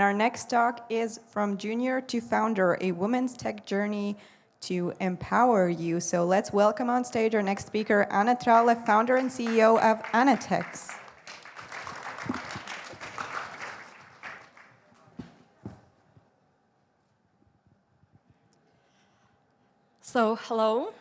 Our next talk is From Junior to Founder, a woman's tech journey to empower you. So let's welcome on stage our next speaker, Tralle, founder and CEO of Anateqs. So, hello.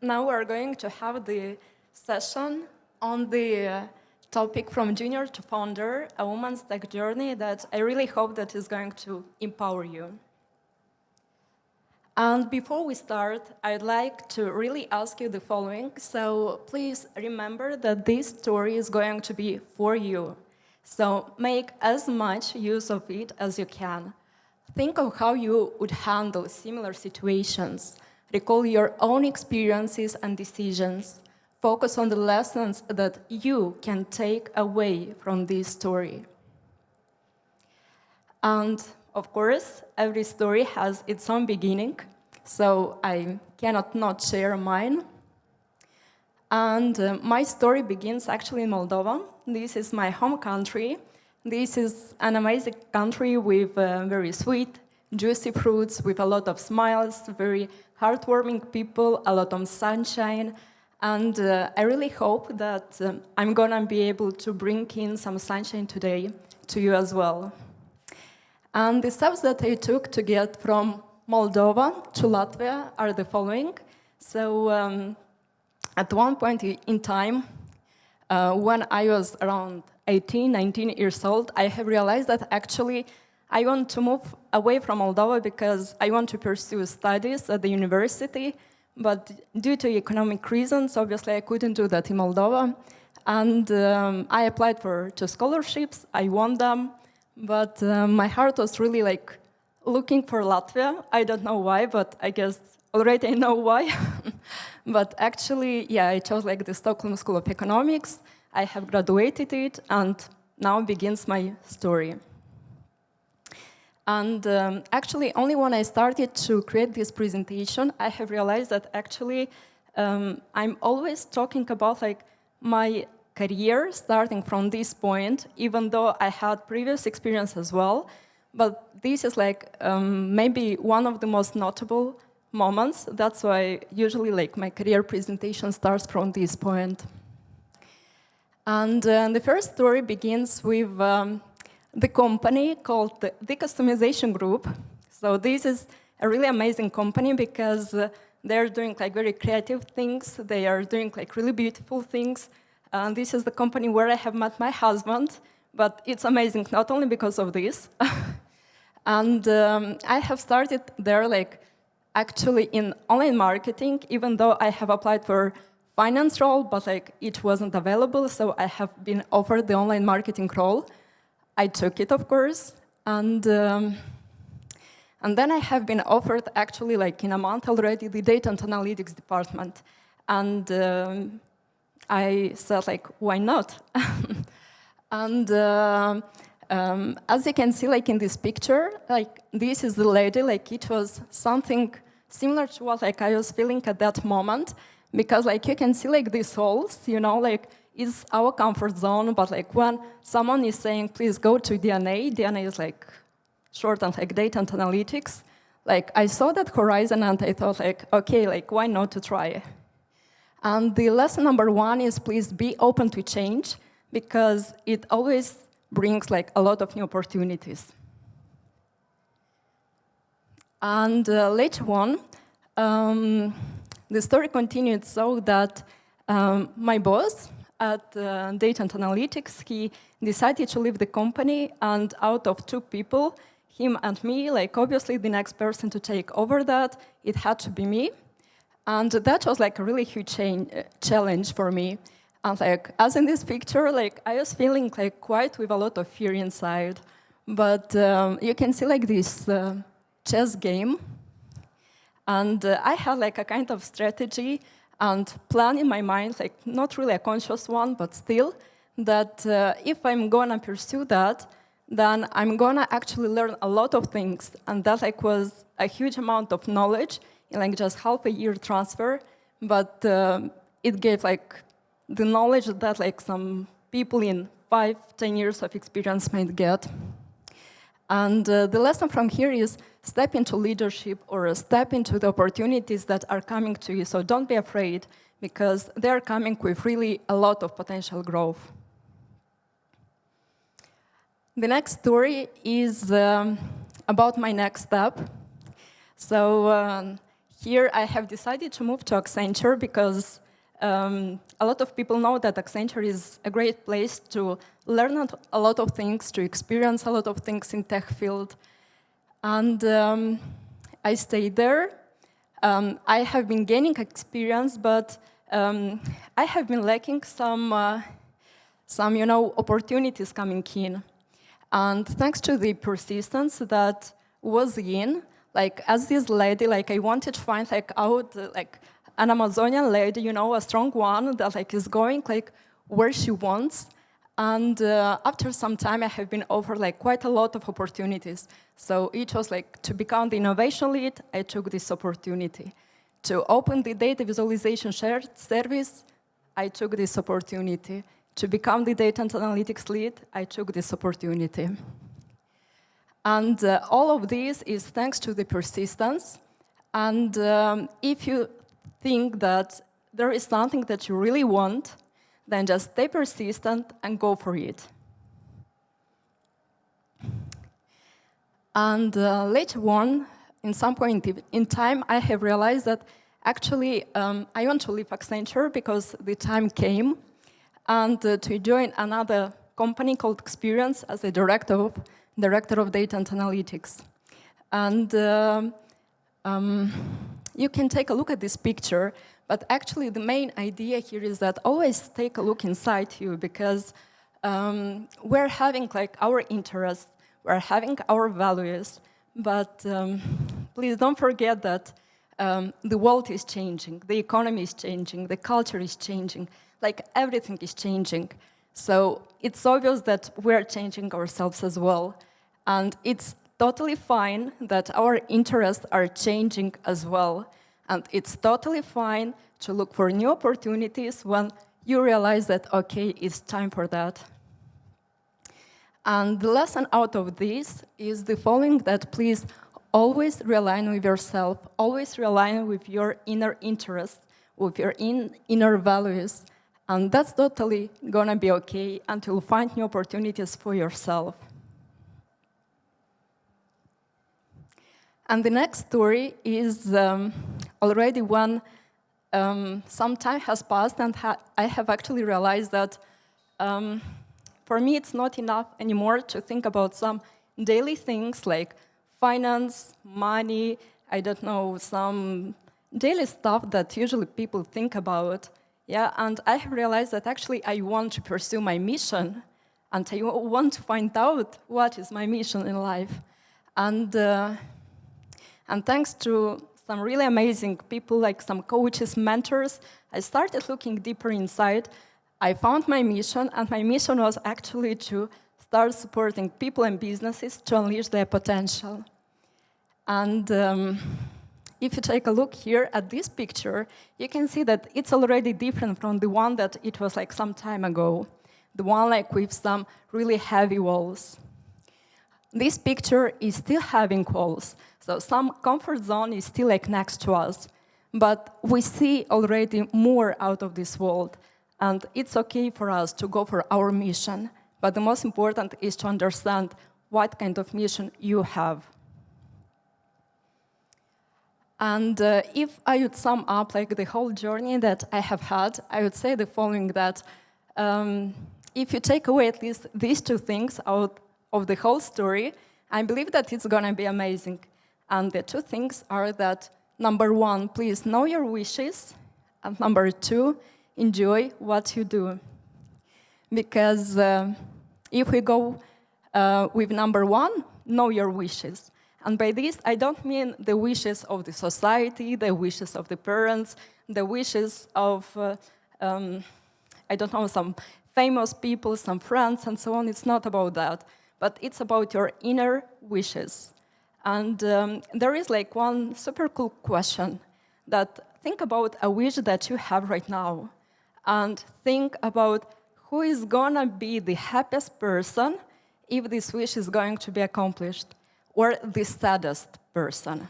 Now we're going to have the session on the topic From Junior to Founder, a woman's tech journey that I really hope that is going to empower you. And before we start, I'd like to really ask you the following. So please remember that this story is going to be for you. So make as much use of it as you can. Think of how you would handle similar situations. Recall your own experiences and decisions. Focus on the lessons that you can take away from this story. And of course, every story has its own beginning, so I cannot not share mine. And my story begins actually in Moldova. This is my home country. This is an amazing country with very sweet, juicy fruits, with a lot of smiles, very heartwarming people, a lot of sunshine. And I really hope that I'm gonna be able to bring in some sunshine today to you as well. And the steps that I took to get from Moldova to Latvia are the following. So at one point in time, when I was around 18, 19 years old, I have realized that actually I want to move away from Moldova because I want to pursue studies at the university. But due to economic reasons, obviously, I couldn't do that in Moldova. And I applied for 2 scholarships. I won them. But my heart was really like looking for Latvia. I don't know why, but I guess already I know why. But actually, yeah, I chose like the Stockholm School of Economics. I have graduated it, and now begins my story. And actually, only when I started to create this presentation, I have realized that actually I'm always talking about like my career starting from this point, even though I had previous experience as well. But this is like maybe one of the most notable moments. That's why usually like my career presentation starts from this point. And the first story begins with the company called the Customization Group. So this is a really amazing company because they're doing like very creative things. They are doing like really beautiful things. And this is the company where I have met my husband. But it's amazing not only because of this. And I have started there like actually in online marketing, even though I have applied for finance role, but like it wasn't available. So I have been offered the online marketing role. I took it, of course, and then I have been offered, actually, like in a month already, the data and analytics department, and I said, like, why not? And as you can see, like in this picture, like this is the lady, like it was something similar to what like I was feeling at that moment, because like you can see like these holes, you know, like. Is our comfort zone, but like when someone is saying, please go to DNA is like short and like data and analytics, like I saw that horizon and I thought like, okay, like why not to try? And the lesson number 1 is please be open to change because it always brings like a lot of new opportunities. And later on, the story continued so that my boss, at Data and Analytics, he decided to leave the company, and out of 2 people, him and me, like obviously the next person to take over that, it had to be me. And that was like a really huge challenge for me. And like, as in this picture, like I was feeling like quite with a lot of fear inside. But you can see like this chess game. And I had like a kind of strategy and plan in my mind, like not really a conscious one, but still, that if I'm gonna pursue that, then I'm gonna actually learn a lot of things. And that like was a huge amount of knowledge in like just half a year transfer, but it gave like the knowledge that like some people in 5-10 years of experience might get. And the lesson from here is step into leadership or step into the opportunities that are coming to you. So don't be afraid, because they're coming with really a lot of potential growth. The next story is about my next step. So here I have decided to move to Accenture because a lot of people know that Accenture is a great place to learn a lot of things, to experience a lot of things in tech field. And I stayed there. I have been gaining experience, but I have been lacking some opportunities coming in. And thanks to the persistence that was in, like as this lady, like I wanted to find out an Amazonian lady, a strong one that is going where she wants. And after some time, I have been offered quite a lot of opportunities. So it was to become the innovation lead, I took this opportunity. To open the data visualization shared service, I took this opportunity. To become the data and analytics lead, I took this opportunity. And all of this is thanks to the persistence. And if you think that there is something that you really want, then just stay persistent and go for it. And later on, in some point in time, I have realized that actually I want to leave Accenture because the time came, and to join another company called Experience as a director of data and analytics. And you can take a look at this picture, but actually the main idea here is that always take a look inside you, because we're having our interests, we're having our values, but please don't forget that the world is changing, the economy is changing, the culture is changing, everything is changing. So it's obvious that we're changing ourselves as well. And it's totally fine that our interests are changing as well. And it's totally fine to look for new opportunities when you realize that, okay, it's time for that. And the lesson out of this is the following, that please always realign with yourself, always realign with your inner interests, with your inner values. And that's totally gonna be okay until you find new opportunities for yourself. And the next story is already when some time has passed, and I have actually realized that for me it's not enough anymore to think about some daily things like finance, money, I don't know, some daily stuff that usually people think about. Yeah, and I have realized that actually I want to pursue my mission, and I want to find out what is my mission in life. And thanks to some really amazing people, like some coaches, mentors, I started looking deeper inside. I found my mission, and my mission was actually to start supporting people and businesses to unleash their potential. And if you take a look here at this picture, you can see that it's already different from the one that it was some time ago, the one with some really heavy walls. This picture is still having walls, so some comfort zone is still next to us, but we see already more out of this world, and it's okay for us to go for our mission, but the most important is to understand what kind of mission you have. And if I would sum up the whole journey that I have had, I would say the following, that if you take away at least these two things out of the whole story, I believe that it's gonna be amazing. And the two things are that, number one, please know your wishes, and number two, enjoy what you do. Because if we go with number one, know your wishes. And by this, I don't mean the wishes of the society, the wishes of the parents, the wishes of, I don't know, some famous people, some friends, and so on. It's not about that. But it's about your inner wishes. And there is one super cool question, that think about a wish that you have right now, and think about who is gonna be the happiest person if this wish is going to be accomplished, or the saddest person.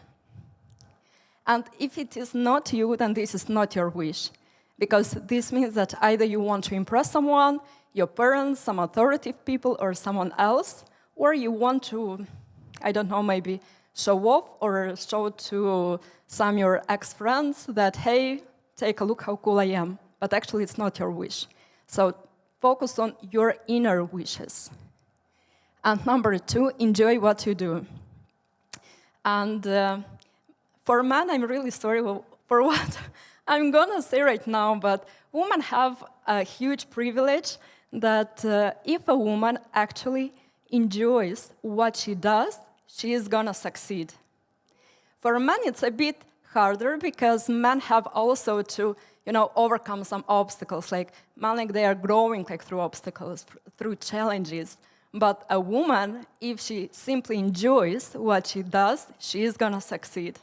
And if it is not you, then this is not your wish, because this means that either you want to impress someone, your parents, some authoritative people, or someone else, or you want to, I don't know, maybe show off or show to some your ex-friends that, hey, take a look how cool I am. But actually, it's not your wish. So focus on your inner wishes. And number 2, enjoy what you do. And for men, I'm really sorry for what I'm gonna say right now, but women have a huge privilege that if a woman actually enjoys what she does, she is gonna succeed. For men, it's a bit harder because men have also to, overcome some obstacles. Like men, like they are growing through obstacles, through challenges. But a woman, if she simply enjoys what she does, she is gonna succeed.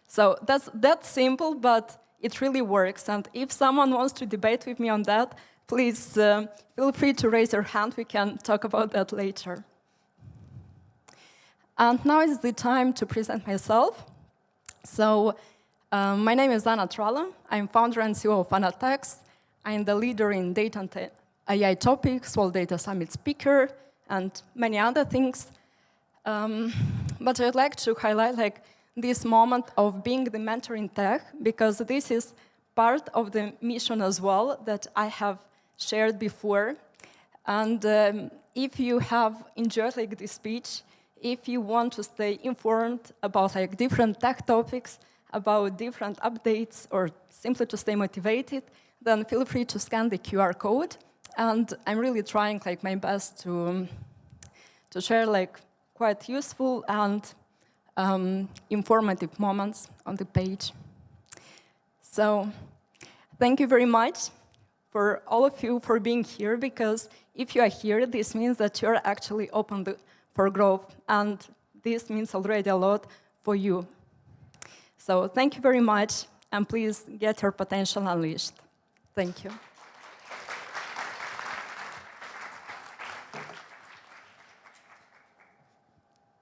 So that's simple, but it really works. And if someone wants to debate with me on that, please feel free to raise your hand. We can talk about that later. And now is the time to present myself. So my name is Tralle. I'm founder and CEO of Anateqs. I'm the leader in data and AI topics, World Data Summit speaker, and many other things. But I'd like to highlight this moment of being the mentor in tech, because this is part of the mission as well that I have shared before. And if you have enjoyed this speech, if you want to stay informed about different tech topics, about different updates, or simply to stay motivated, then feel free to scan the QR code. And I'm really trying my best to share quite useful and informative moments on the page. So thank you very much for all of you for being here, because if you are here, this means that you're actually open for growth, and this means already a lot for you. So thank you very much, and please get your potential unleashed. Thank you.